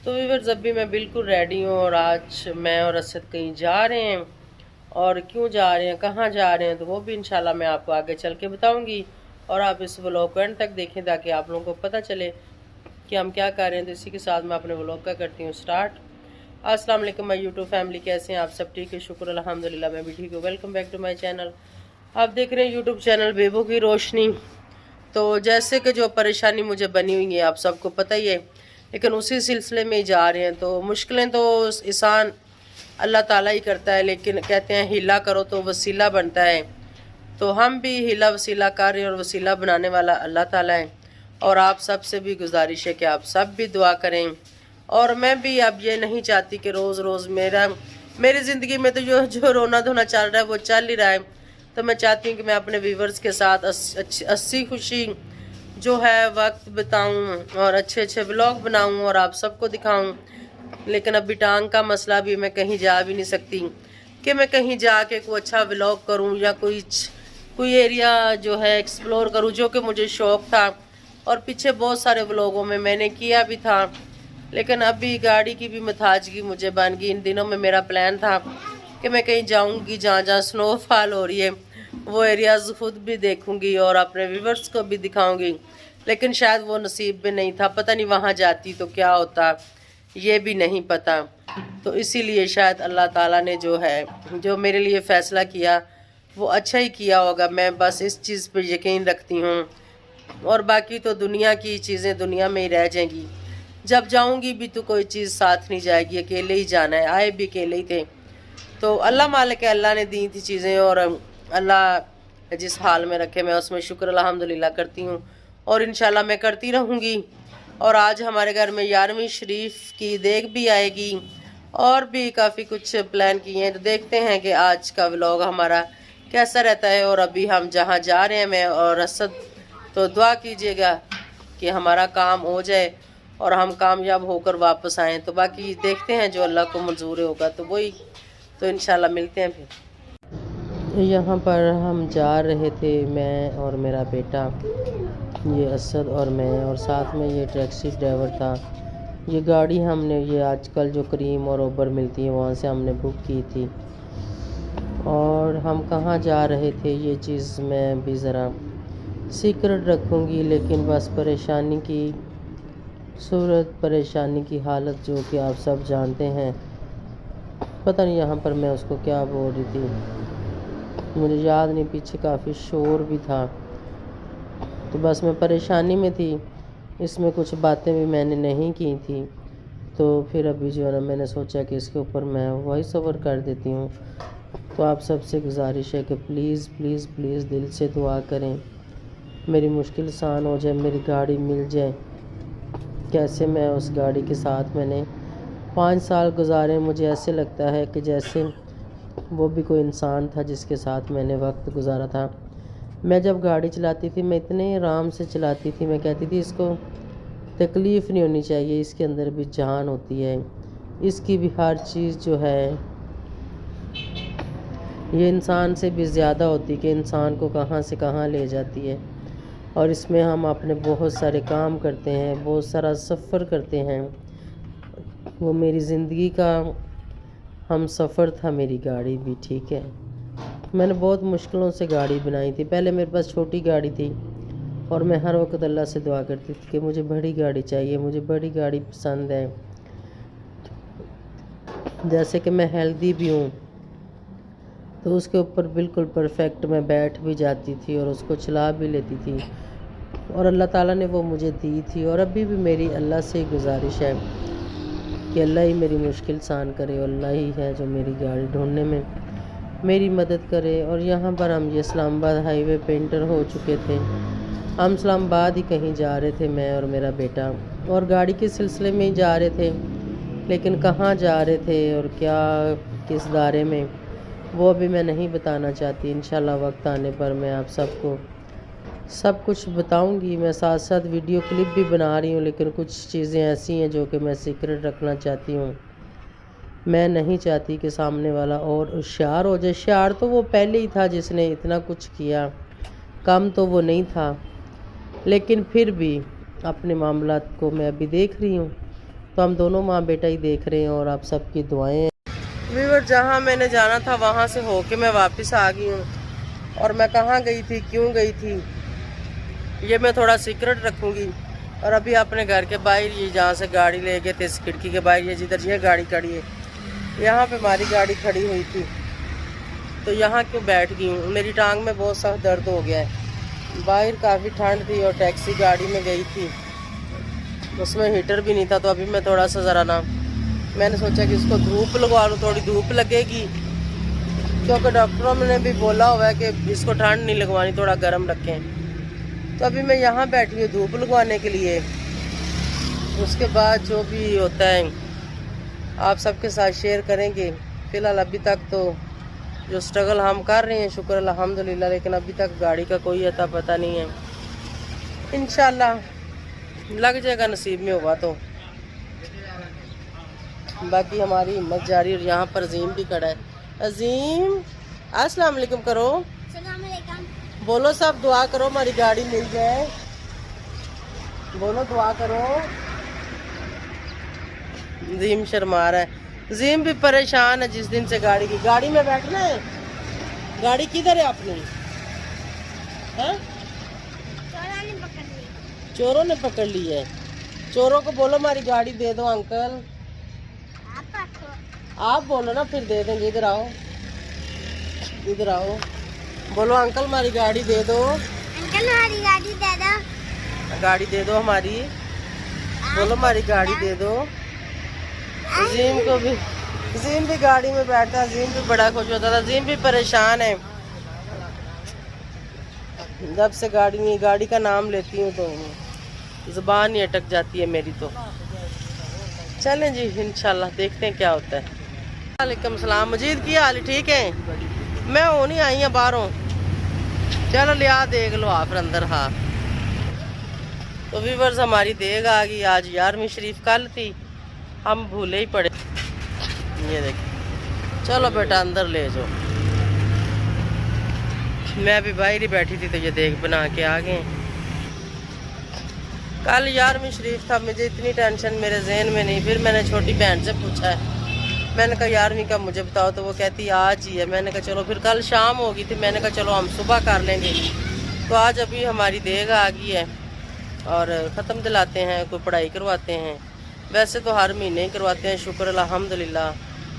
तो व्यूअर्स अभी मैं बिल्कुल रेडी हूँ और आज मैं और असद कहीं जा रहे हैं। और क्यों जा रहे हैं, कहाँ जा रहे हैं, तो वो भी इंशाल्लाह मैं आपको आगे चल के बताऊंगी। और आप इस व्लॉग को एंड तक देखें ताकि आप लोगों को पता चले कि हम क्या कर रहे हैं। तो इसी के साथ मैं अपने व्लॉग का करती हूँ स्टार्ट। अस्सलाम वालेकुम माय यूट्यूब फैमिली, कैसे हैं आप सब? ठीक है, शुक्र अल्हम्दुलिल्लाह, मैं भी ठीक हूँ। Welcome back to my channel. आप देख रहे हैं यूट्यूब चैनल बेबो की रोशनी। तो जैसे कि जो परेशानी मुझे बनी हुई है आप सबको पता ही है, लेकिन उसी सिलसिले में ही जा रहे हैं। तो मुश्किलें तो इंसान अल्लाह ताला ही करता है, लेकिन कहते हैं हीला करो तो वसीला बनता है। तो हम भी हीला वसीला कर रहे हैं और वसीला बनाने वाला अल्लाह ताला है। और आप सब से भी गुजारिश है कि आप सब भी दुआ करें। और मैं भी अब ये नहीं चाहती कि रोज़ रोज़ मेरी ज़िंदगी में तो जो रोना धोना चल रहा है वो चल ही रहा है। तो मैं चाहती हूँ कि मैं अपने व्यूवर्स के साथ हंसी खुशी जो है वक्त बिताऊँ और अच्छे अच्छे व्लॉग बनाऊँ और आप सबको दिखाऊँ। लेकिन अभी टांग का मसला भी, मैं कहीं जा भी नहीं सकती कि मैं कहीं जाके कोई अच्छा व्लॉग करूँ या कोई एरिया जो है एक्सप्लोर करूँ, जो कि मुझे शौक़ था और पीछे बहुत सारे व्लॉगों में मैंने किया भी था। लेकिन अभी गाड़ी की भी मथाजगी मुझे बन गई। इन दिनों में मेरा प्लान था कि मैं कहीं जाऊंगी जहाँ जहाँ स्नोफॉल हो रही है, वो एरियाज़ खुद भी देखूंगी और अपने व्यूवर्स को भी दिखाऊंगी। लेकिन शायद वो नसीब में नहीं था, पता नहीं वहाँ जाती तो क्या होता, ये भी नहीं पता। तो इसीलिए शायद अल्लाह ताला ने जो मेरे लिए फ़ैसला किया वो अच्छा ही किया होगा। मैं बस इस चीज़ पर यकीन रखती हूँ। और बाकी तो दुनिया की चीज़ें दुनिया में ही रह जाएंगी। जब जाऊंगी भी तो कोई चीज़ साथ नहीं जाएगी, अकेले ही जाना है। आए भी अकेले ही थे। तो अल्लाह मालिक है, अल्लाह ने दी थी चीज़ें और अल्लाह जिस हाल में रखे मैं उसमें शुक्र अल्हम्दुलिल्लाह करती हूँ और इंशाल्लाह मैं करती रहूँगी। और आज हमारे घर में 11वीं शरीफ की देग भी आएगी और भी काफ़ी कुछ प्लान किए हैं। तो देखते हैं कि आज का व्लॉग हमारा कैसा रहता है। और अभी हम जहाँ जा रहे हैं मैं और असद, तो दुआ कीजिएगा कि हमारा काम हो जाए और हम कामयाब होकर वापस आएँ। तो बाकी देखते हैं जो अल्लाह को मंजूर होगा तो वही, तो इंशाल्लाह मिलते हैं फिर। यहाँ पर हम जा रहे थे, मैं और मेरा बेटा, ये असद और मैं, और साथ में ये टैक्सी ड्राइवर था। ये गाड़ी हमने ये आजकल जो करीम और उबर मिलती है वहाँ से हमने बुक की थी। और हम कहाँ जा रहे थे ये चीज़ मैं भी ज़रा सीक्रेट रखूँगी, लेकिन बस परेशानी की हालत जो कि आप सब जानते हैं। पता नहीं यहाँ पर मैं उसको क्या बोल रही थी, मुझे याद नहीं, पीछे काफ़ी शोर भी था। तो बस मैं परेशानी में थी, इसमें कुछ बातें भी मैंने नहीं की थी। तो फिर अभी जो है ना मैंने सोचा कि इसके ऊपर मैं वॉइस ओवर कर देती हूँ। तो आप सबसे गुजारिश है कि प्लीज़ प्लीज़ प्लीज़ दिल से दुआ करें, मेरी मुश्किल आसान हो जाए, मेरी गाड़ी मिल जाए। कैसे मैं उस गाड़ी के साथ मैंने 5 साल गुजारे, मुझे ऐसे लगता है कि जैसे वो भी कोई इंसान था जिसके साथ मैंने वक्त गुजारा था। मैं जब गाड़ी चलाती थी मैं इतने आराम से चलाती थी, मैं कहती थी इसको तकलीफ़ नहीं होनी चाहिए, इसके अंदर भी जान होती है, इसकी भी हर चीज़ जो है ये इंसान से भी ज़्यादा होती है कि इंसान को कहाँ से कहाँ ले जाती है। और इसमें हम अपने बहुत सारे काम करते हैं, बहुत सारा सफ़र करते हैं। वो मेरी ज़िंदगी का हम सफ़र था, मेरी गाड़ी भी, ठीक है। मैंने बहुत मुश्किलों से गाड़ी बनाई थी। पहले मेरे पास छोटी गाड़ी थी और मैं हर वक्त अल्लाह से दुआ करती थी कि मुझे बड़ी गाड़ी चाहिए, मुझे बड़ी गाड़ी पसंद है। जैसे कि मैं हेल्दी भी हूँ तो उसके ऊपर बिल्कुल परफेक्ट मैं बैठ भी जाती थी और उसको चला भी लेती थी। और अल्लाह ताला ने वो मुझे दी थी। और अभी भी मेरी अल्लाह से गुजारिश है कि अल्लाह ही मेरी मुश्किल आसान करे और अल्लाह ही है जो मेरी गाड़ी ढूंढने में मेरी मदद करे। और यहाँ पर हम ये इस्लामाबाद हाईवे पे एंटर हो चुके थे। हम इस्लामाबाद ही कहीं जा रहे थे, मैं और मेरा बेटा, और गाड़ी के सिलसिले में ही जा रहे थे। लेकिन कहाँ जा रहे थे और क्या किस दायरे में वो अभी मैं नहीं बताना चाहती। इंशाल्लाह वक्त आने पर मैं आप सबको सब कुछ बताऊंगी। मैं साथ साथ वीडियो क्लिप भी बना रही हूँ, लेकिन कुछ चीज़ें ऐसी हैं जो कि मैं सीक्रेट रखना चाहती हूँ। मैं नहीं चाहती कि सामने वाला और होशियार हो जाए। होशियार तो वो पहले ही था जिसने इतना कुछ किया, कम तो वो नहीं था। लेकिन फिर भी अपने मामलात को मैं अभी देख रही हूँ तो हम दोनों माँ बेटा ही देख रहे हैं और आप सबकी दुआएं हैं। व्यूअर, जहाँ मैंने जाना था वहाँ से होके मैं वापस आ गई हूँ, और मैं कहाँ गई थी, क्यों गई थी, ये मैं थोड़ा सीक्रेट रखूँगी। और अभी अपने घर के बाहर, ये जहाँ से गाड़ी ले गए थे, इस खिड़की के बाहर, ये जिधर ये गाड़ी खड़ी है, यहाँ पे हमारी गाड़ी खड़ी हुई थी, तो यहाँ क्यों बैठ गई हूँ। मेरी टांग में बहुत सख्त दर्द हो गया है। बाहर काफ़ी ठंड थी और टैक्सी गाड़ी में गई थी, उसमें हीटर भी नहीं था, तो अभी मैं थोड़ा सा ज़रा ना, मैंने सोचा कि इसको धूप लगवा लूँ, थोड़ी धूप लगेगी, क्योंकि डॉक्टरों ने भी बोला हुआ है कि इसको ठंड नहीं लगवानी, थोड़ा गर्म रखें। तो अभी मैं यहाँ बैठी हूँ धूप लगवाने के लिए। उसके बाद जो भी होता है आप सबके साथ शेयर करेंगे। फ़िलहाल अभी तक तो जो स्ट्रगल हम कर रहे हैं, शुक्र अल्हम्दुलिल्लाह, लेकिन अभी तक गाड़ी का कोई अता पता नहीं है। इंशाल्लाह लग जाएगा, नसीब में होगा तो। बाकी हमारी हिम्मत जारी। और यहाँ पर अजीम भी खड़ा है। अजीम, अस्सलाम वालेकुम करो। बोलो सब दुआ करो हमारी गाड़ी मिल जाए, बोलो दुआ करो। अजीम शर्मा रहा है। अजीम भी परेशान है जिस दिन से गाड़ी में बैठना है। गाड़ी किधर है अपनी? हाँ, चोरों ने पकड़ ली है। चोरों को बोलो हमारी गाड़ी दे दो अंकल। आप बोलो ना, फिर दे देंगे। इधर आओ, इधर आओ, बोलो अंकल हमारी गाड़ी दे दो। अंकल हमारी गाड़ी दे दो, गाड़ी दे दो हमारी, बोलो हमारी गाड़ी दे दो। अजीम को भी, अजीम भी गाड़ी में बैठता है, अजीम भी बड़ा खुश होता था। अजीम भी परेशान है, जब से गाड़ी का नाम लेती हूँ तो ज़ुबान ही अटक जाती है मेरी। तो चलें जी, इंशाल्लाह देखते हैं क्या होता है। वालेकुम सलाम। मजीद की हाल ठीक है? मैं हो नहीं आई हूँ बाहरों। चलो लिया देख लो आप अंदर। हाँ, तो व्यूअर्स हमारी देग आ गई। आज 11वीं शरीफ कल थी, हम भूले ही पड़े। ये देखिए, चलो बेटा अंदर ले जाओ। मैं अभी बाहर ही बैठी थी तो ये देग बना के आ गए। कल 11वीं शरीफ था, मुझे इतनी टेंशन मेरे जहन में नहीं। फिर मैंने छोटी बहन से पूछा है, मैंने कहा 11वीं का मुझे बताओ, तो वो कहती आज ही है। मैंने कहा चलो, फिर कल शाम होगी थी, मैंने कहा चलो हम सुबह कर लेंगे। तो आज अभी हमारी देग आ गई है और ख़त्म दिलाते हैं, कोई पढ़ाई करवाते हैं। वैसे तो हर महीने ही करवाते हैं, शुक्र अल्हम्दुलिल्लाह।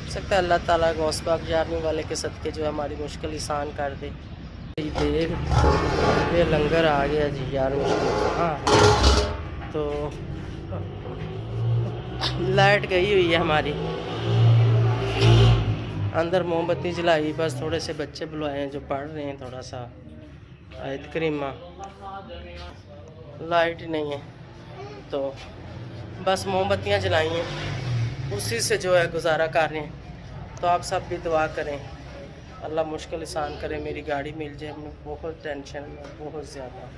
सकता है अल्लाह ताला गौस पाक 11वीं वाले के सदके जो हमारी मुश्किल आसान कर दे। देग, ये लंगर आ गया जी 11वीं। हाँ, तो लाइट गई हुई है हमारी, अंदर मोमबत्ती जलाई। बस थोड़े से बच्चे बुलवाए हैं जो पढ़ रहे हैं थोड़ा सा आयत करीमा। लाइट नहीं है तो बस मोमबत्तियाँ जलाई हैं, उसी से जो है गुजारा कर रहे हैं। तो आप सब भी दुआ करें, अल्लाह मुश्किल आसान करे, मेरी गाड़ी मिल जाए। हमें बहुत टेंशन है, बहुत ज़्यादा।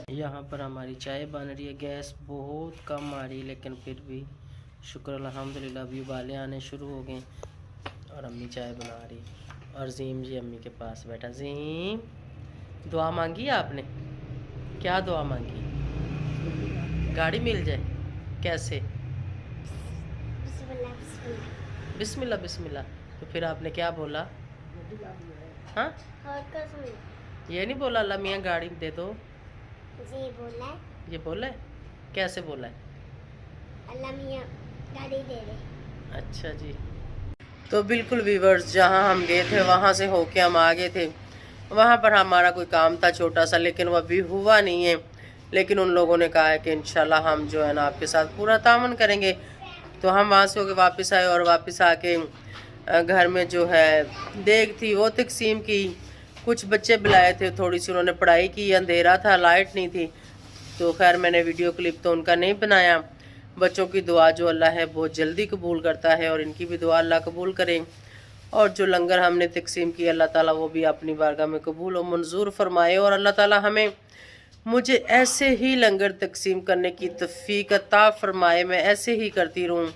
यहाँ पर हमारी चाय बन रही है। गैस बहुत कम आ रही है, लेकिन फिर भी शुक्र अल्हम्दुलिल्लाह अभी उबाले आने शुरू हो गए और अम्मी चाय बना रही। और ज़ीम जी अम्मी के पास बैठा। ज़ीम, दुआ मांगी आपने? क्या दुआ मांगी? गाड़ी मिल जाए। कैसे? बिस्मिल्लाह बिस्मिल्लाह। तो फिर आपने क्या बोला? हाँ, ये नहीं बोला अल्लाह मियाँ गाड़ी दे दो? जी बोला है। ये बोला है? कैसे बोला है? अल्लाह मियाँ गाड़ी दे दे। अच्छा जी। तो बिल्कुल व्यूअर्स, जहाँ हम गए थे वहाँ से होके हम आ गए थे। वहाँ पर हमारा कोई काम था छोटा सा, लेकिन वह अभी हुआ नहीं है। लेकिन उन लोगों ने कहा है कि इंशाल्लाह हम जो है ना आपके साथ पूरा तामन करेंगे। तो हम वहाँ से होके वापस आए और वापस आके घर में जो है देग थी वो तकसीम की। कुछ बच्चे बुलाए थे, थोड़ी सी उन्होंने पढ़ाई की। अंधेरा था, लाइट नहीं थी, तो खैर मैंने वीडियो क्लिप तो उनका नहीं बनाया। बच्चों की दुआ जो अल्लाह है बहुत जल्दी कबूल करता है, और इनकी भी दुआ अल्लाह कबूल करें। और जो लंगर हमने तकसीम की, अल्लाह ताला वो भी अपनी बारगाह में कबूल और मंजूर फरमाए, और अल्लाह ताला हमें मुझे ऐसे ही लंगर तकसीम करने की तौफीक अता फरमाए, मैं ऐसे ही करती रहूँ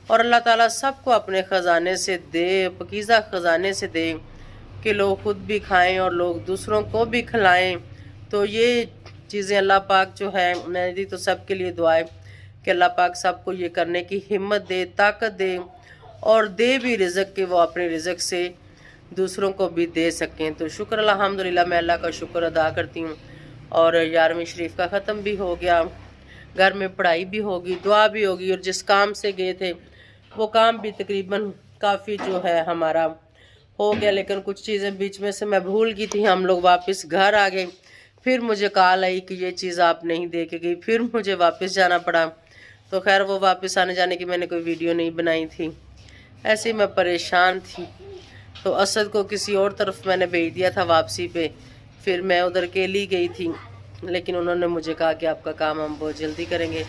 और अल्लाह ताला सबको अपने ख़जाने से दे, पकीज़ा ख़जाने से दे कि लोग ख़ुद भी खाएं और लोग दूसरों को भी खिलाएं। तो ये चीज़ें अल्लाह पाक जो है, मेरी तो सबके लिए दुआ है कि अल्लाह पाक सबको ये करने की हिम्मत दे, ताकत दे और दे भी रिज़्क़ कि वो अपने रिज़्क़ से दूसरों को भी दे सकें। तो शुक्र अल्हम्दुलिल्लाह, मैं अल्लाह का शुक्र अदा करती हूँ। और 11वीं शरीफ का ख़त्म भी हो गया, घर में पढ़ाई भी होगी, दुआ भी होगी, और जिस काम से गए थे वो काम भी तकरीबन काफ़ी जो है हमारा हो गया। लेकिन कुछ चीज़ें बीच में से मैं भूल गई थी, हम लोग वापस घर आ गए। फिर मुझे कॉल आई कि ये चीज़ आप नहीं दे के गई, फिर मुझे वापस जाना पड़ा। तो खैर वो वापस आने जाने की मैंने कोई वीडियो नहीं बनाई थी, ऐसे ही मैं परेशान थी। तो असद को किसी और तरफ मैंने भेज दिया था वापसी पे, फिर मैं उधर अकेली गई थी, लेकिन उन्होंने मुझे कहा कि आपका काम हम बहुत जल्दी करेंगे।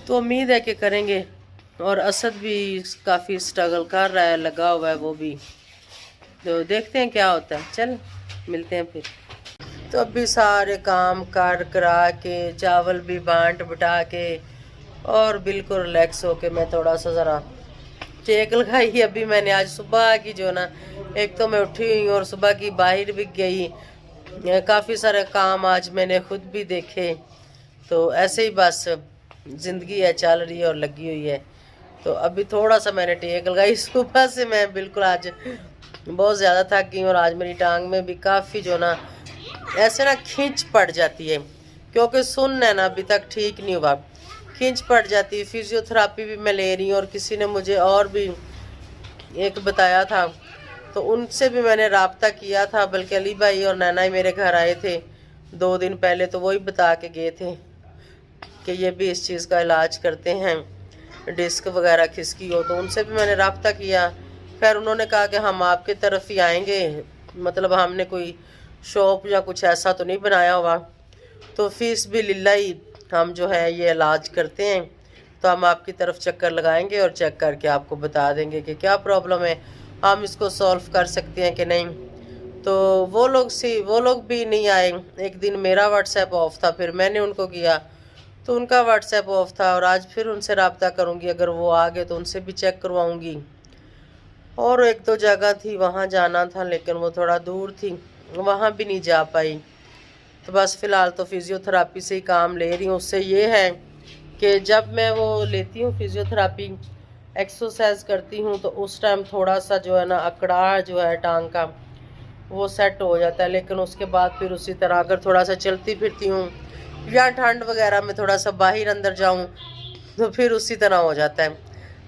तो उम्मीद है कि करेंगे। और असद भी काफ़ी स्ट्रगल कर रहा है, लगा हुआ है वो भी। तो देखते हैं क्या होता है, चल मिलते हैं फिर। तो अभी सारे काम कर करा के, चावल भी बांट बटा के और बिल्कुल रिलैक्स होके मैं थोड़ा सा ज़रा टेक लगाई। अभी मैंने आज सुबह की जो ना, एक तो मैं उठी हुई और सुबह की बाहर भी गई, काफ़ी सारे काम आज मैंने खुद भी देखे। तो ऐसे ही बस ज़िंदगी है, चल रही है और लगी हुई है। तो अभी थोड़ा सा मैंने टेक लगाई। सुबह से मैं बिल्कुल आज बहुत ज़्यादा थक गई और आज मेरी टांग में भी काफ़ी जो ना ऐसे ना खींच पड़ जाती है, क्योंकि सुन है ना अभी तक ठीक नहीं हुआ, खींच पड़ जाती है। फिजियोथेरापी भी मैं ले रही हूँ और किसी ने मुझे और भी एक बताया था, तो उनसे भी मैंने राब्ता किया था। बल्कि अली भाई और नैना ही मेरे घर आए थे 2 दिन पहले, तो वही बता के गए थे कि ये भी इस चीज़ का इलाज करते हैं, डिस्क वगैरह खिसकी हो। तो उनसे भी मैंने राब्ता किया। खैर उन्होंने कहा कि हम आपके तरफ ही आएंगे, मतलब हमने कोई शॉप या कुछ ऐसा तो नहीं बनाया हुआ, तो फीस भी लिल्लाही हम जो है ये इलाज करते हैं। तो हम आपकी तरफ चक्कर लगाएंगे और चेक करके आपको बता देंगे कि क्या प्रॉब्लम है, हम इसको सॉल्व कर सकते हैं कि नहीं। तो वो लोग भी नहीं आए। एक दिन मेरा व्हाट्सएप ऑफ था, फिर मैंने उनको किया तो उनका व्हाट्सएप ऑफ था, और आज फिर उनसे रब्ता करूँगी, अगर वो आ गए तो उनसे भी चेक करवाऊँगी। और 1-2 जगह थी वहाँ जाना था, लेकिन वो थोड़ा दूर थी, वहाँ भी नहीं जा पाई। तो बस फ़िलहाल तो फिज़ियोथेरापी से ही काम ले रही हूँ। उससे ये है कि जब मैं वो लेती हूँ फिज़ियोथेरापी, एक्सरसाइज करती हूँ, तो उस टाइम थोड़ा सा जो है ना अकड़ाहट जो है टांग का वो सेट हो जाता है। लेकिन उसके बाद फिर उसी तरह अगर थोड़ा सा चलती फिरती हूँ या ठंड वगैरह में थोड़ा सा बाहर अंदर जाऊँ तो फिर उसी तरह हो जाता है।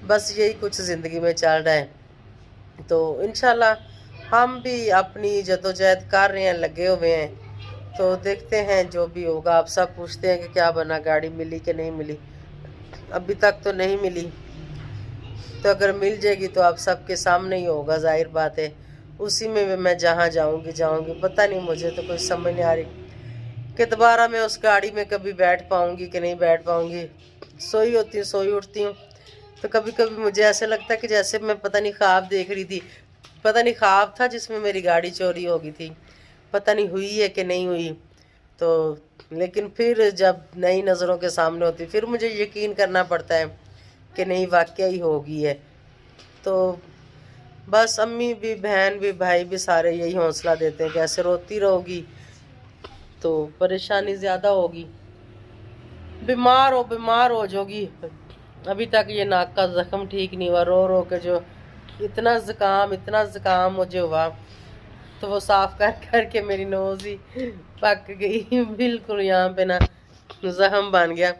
बस यही कुछ ज़िंदगी में चल रहा है। तो इंशाल्लाह हम भी अपनी जद्दोजहद कर रहे हैं, लगे हुए हैं। तो देखते हैं जो भी होगा। आप सब पूछते हैं कि क्या बना, गाड़ी मिली कि नहीं मिली। अभी तक तो नहीं मिली, तो अगर मिल जाएगी तो आप सबके सामने ही होगा, जाहिर बात है। उसी में मैं जहाँ जाऊँगी पता नहीं, मुझे तो कुछ समझ नहीं आ रही कि दोबारा मैं उस गाड़ी में कभी बैठ पाऊँगी कि नहीं बैठ पाऊँगी। सोई होती हूँ, सोई उठती हूँ, तो कभी कभी मुझे ऐसे लगता है कि जैसे मैं पता नहीं ख्वाब देख रही थी, पता नहीं ख्वाब था जिसमें मेरी गाड़ी चोरी हो गई थी, पता नहीं हुई है कि नहीं हुई। तो लेकिन फिर जब नई नज़रों के सामने होती, फिर मुझे यकीन करना पड़ता है कि नहीं वाकई ही होगी है। तो बस अम्मी भी, बहन भी, भाई भी सारे यही हौसला देते हैं कि ऐसे रोती रहोगी तो परेशानी ज़्यादा होगी, बीमार हो जाओगी। अभी तक ये नाक का ज़ख्म ठीक नहीं हुआ, रो रो के जो इतना ज़ुकाम मुझे हुआ, तो वो साफ़ कर के मेरी नोज़ ही पक गई बिल्कुल। यहाँ पे ना ज़ख्म बन गया।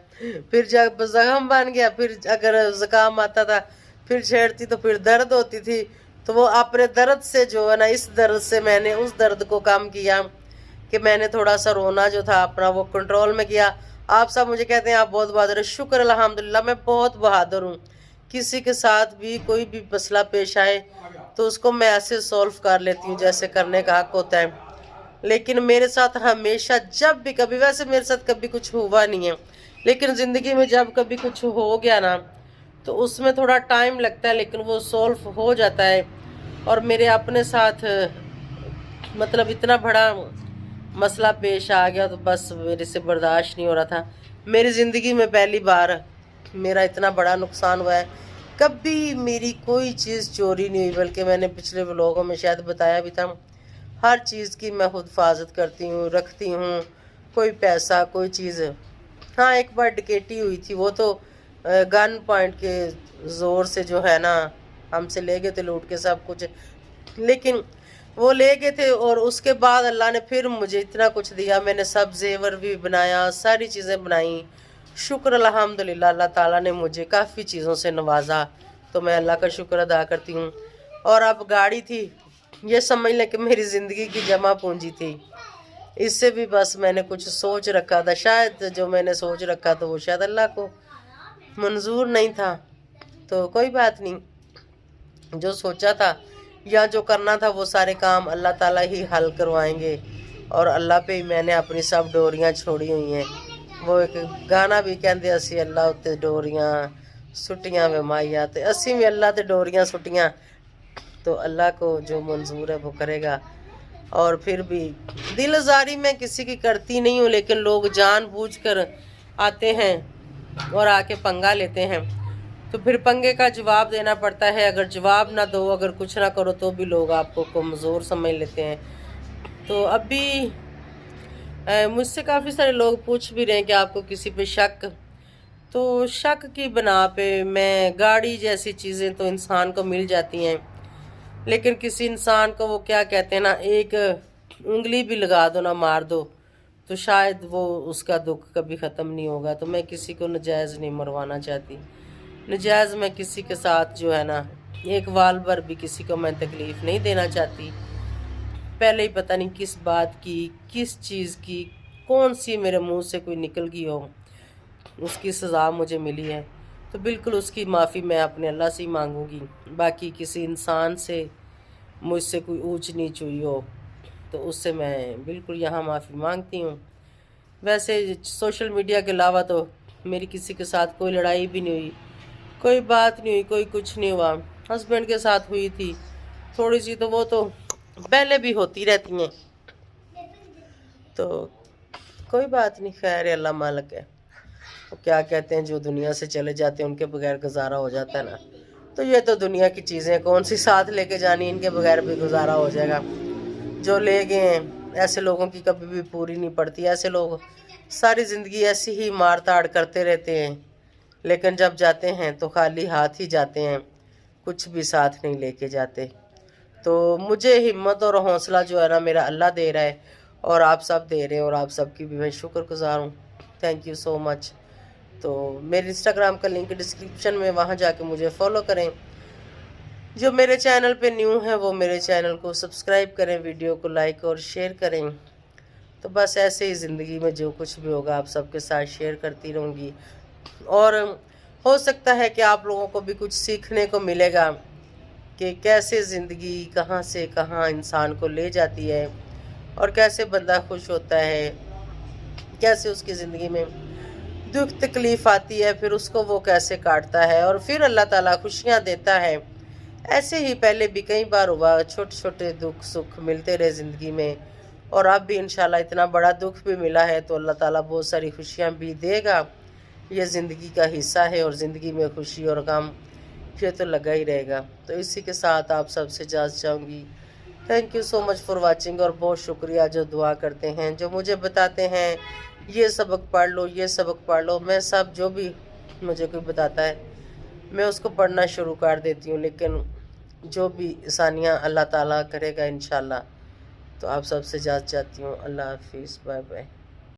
फिर जब ज़ख्म बन गया, फिर अगर ज़ुकाम आता था फिर छेड़ती तो फिर दर्द होती थी। तो वो अपने दर्द से जो है ना, इस दर्द से मैंने उस दर्द को कम किया कि मैंने थोड़ा सा रोना जो था अपना वो कंट्रोल में किया। आप सब मुझे कहते हैं आप बहुत बहादुर है, शुक्र अल्हम्दुलिल्लाह मैं बहुत बहादुर हूँ। किसी के साथ भी कोई भी मसला पेश आए तो उसको मैं ऐसे सॉल्व कर लेती हूँ जैसे करने का हक होता है। लेकिन मेरे साथ हमेशा जब भी कभी, वैसे मेरे साथ कभी कुछ हुआ नहीं है, लेकिन ज़िंदगी में जब कभी कुछ हो गया ना तो उसमें थोड़ा टाइम लगता है, लेकिन वो सॉल्व हो जाता है। और मेरे अपने साथ मतलब इतना बड़ा मसला पेश आ गया तो बस मेरे से बर्दाश्त नहीं हो रहा था। मेरी ज़िंदगी में पहली बार मेरा इतना बड़ा नुकसान हुआ है। कभी मेरी कोई चीज़ चोरी नहीं हुई, बल्कि मैंने पिछले व्लॉगों में शायद बताया भी था, हर चीज़ की मैं खुद हिफाजत करती हूँ, रखती हूँ। कोई पैसा कोई चीज़, हाँ एक बार डकैती हुई थी, वो तो गन पॉइंट के ज़ोर से जो है ना हमसे ले गए थे लूट के सब कुछ, लेकिन वो ले गए थे और उसके बाद अल्लाह ने फिर मुझे इतना कुछ दिया। मैंने सब जेवर भी बनाया, सारी चीज़ें बनाई। शुक्र अल्हम्दुलिल्लाह, अल्लाह ताला ने मुझे काफ़ी चीज़ों से नवाजा, तो मैं अल्लाह का शुक्र अदा करती हूँ। और अब गाड़ी थी, ये समझ लें कि मेरी ज़िंदगी की जमा पूंजी थी। इससे भी बस मैंने कुछ सोच रखा था, शायद जो मैंने सोच रखा था वो शायद अल्लाह को मंजूर नहीं था, तो कोई बात नहीं। जो सोचा था या जो करना था वो सारे काम अल्लाह ताला ही हल करवाएंगे, और अल्लाह पे ही मैंने अपनी सब डोरियां छोड़ी हुई हैं। वो एक गाना भी कहते असी अल्लाह उत्ते डोरियां सुटियां वे माइया, तो असी भी अल्लाह ते डोरियां सुटियां, तो अल्लाह को जो मंजूर है वो करेगा। और फिर भी दिलजारी मैं किसी की करती नहीं हूँ, लेकिन लोग जानबूझकर आते हैं और आके पंगा लेते हैं, तो फिर पंगे का जवाब देना पड़ता है। अगर जवाब ना दो, अगर कुछ ना करो, तो भी लोग आपको कमज़ोर समझ लेते हैं। तो अभी मुझसे काफ़ी सारे लोग पूछ भी रहे हैं कि आपको किसी पे शक, तो शक की बना पे मैं, गाड़ी जैसी चीज़ें तो इंसान को मिल जाती हैं, लेकिन किसी इंसान को वो क्या कहते हैं ना, एक उंगली भी लगा दो ना, मार दो, तो शायद वो उसका दुख कभी ख़त्म नहीं होगा। तो मैं किसी को नजायज़ नहीं मरवाना चाहती, नजायज़ मैं किसी के साथ जो है ना एक वाल भर भी किसी को मैं तकलीफ़ नहीं देना चाहती। पहले ही पता नहीं किस बात की, किस चीज़ की, कौन सी मेरे मुंह से कोई निकल गई हो, उसकी सज़ा मुझे मिली है, तो बिल्कुल उसकी माफ़ी मैं अपने अल्लाह से ही मांगूंगी। बाकी किसी इंसान से मुझसे कोई ऊंच नीच हुई हो तो उससे मैं बिल्कुल यहाँ माफ़ी मांगती हूँ। वैसे सोशल मीडिया के अलावा तो मेरी किसी के साथ कोई लड़ाई भी नहीं हुई, कोई बात नहीं हुई, कोई कुछ नहीं हुआ। हस्बैंड के साथ हुई थी थोड़ी सी, तो वो तो पहले भी होती रहती हैं, तो कोई बात नहीं, खैर है, अल्लाह मालिक है। वो क्या कहते हैं, जो दुनिया से चले जाते हैं उनके बगैर गुजारा हो जाता है ना, तो ये तो दुनिया की चीज़ें कौन सी साथ लेके जानी, इनके बगैर भी गुजारा हो जाएगा। जो ले गए हैं ऐसे लोगों की कभी भी पूरी नहीं पड़ती। ऐसे लोग सारी ज़िंदगी ऐसी ही मार ताड़ करते रहते हैं, लेकिन जब जाते हैं तो खाली हाथ ही जाते हैं, कुछ भी साथ नहीं लेके जाते। तो मुझे हिम्मत और हौसला जो है ना मेरा अल्लाह दे रहा है, और आप सब दे रहे हैं, और आप सबकी भी मैं शुक्रगुजार हूँ। Thank you so much. तो मेरे इंस्टाग्राम का लिंक डिस्क्रिप्शन में, वहाँ जाके मुझे फॉलो करें। जो मेरे चैनल पे न्यू है वो मेरे चैनल को सब्सक्राइब करें, वीडियो को लाइक और शेयर करें। तो बस ऐसे ही ज़िंदगी में जो कुछ भी होगा आप सबके साथ शेयर करती रहूँगी, और हो सकता है कि आप लोगों को भी कुछ सीखने को मिलेगा कि कैसे ज़िंदगी कहाँ से कहाँ इंसान को ले जाती है, और कैसे बंदा खुश होता है, कैसे उसकी ज़िंदगी में दुख तकलीफ़ आती है, फिर उसको वो कैसे काटता है, और फिर अल्लाह ताला खुशियाँ देता है। ऐसे ही पहले भी कई बार हुआ, छोटे छोटे दुख सुख मिलते रहे ज़िंदगी में, और अब भी इंशाल्लाह इतना बड़ा दुख भी मिला है तो अल्लाह ताला बहुत सारी खुशियाँ भी देगा। ये ज़िंदगी का हिस्सा है, और ज़िंदगी में खुशी और गम ये तो लगा ही रहेगा। तो इसी के साथ आप सबसे इजाज़त चाहूँगी। Thank you so much for watching, और बहुत शुक्रिया जो दुआ करते हैं, जो मुझे बताते हैं ये सबक पढ़ लो, ये सबक पढ़ लो। मैं सब जो भी मुझे कोई बताता है मैं उसको पढ़ना शुरू कर देती हूँ, लेकिन जो भी आसानियाँ अल्लाह ताला करेगा इंशाल्लाह। तो आप सबसे इजाज़त चाहती हूँ। अल्लाह हाफिज़, बाय बाय।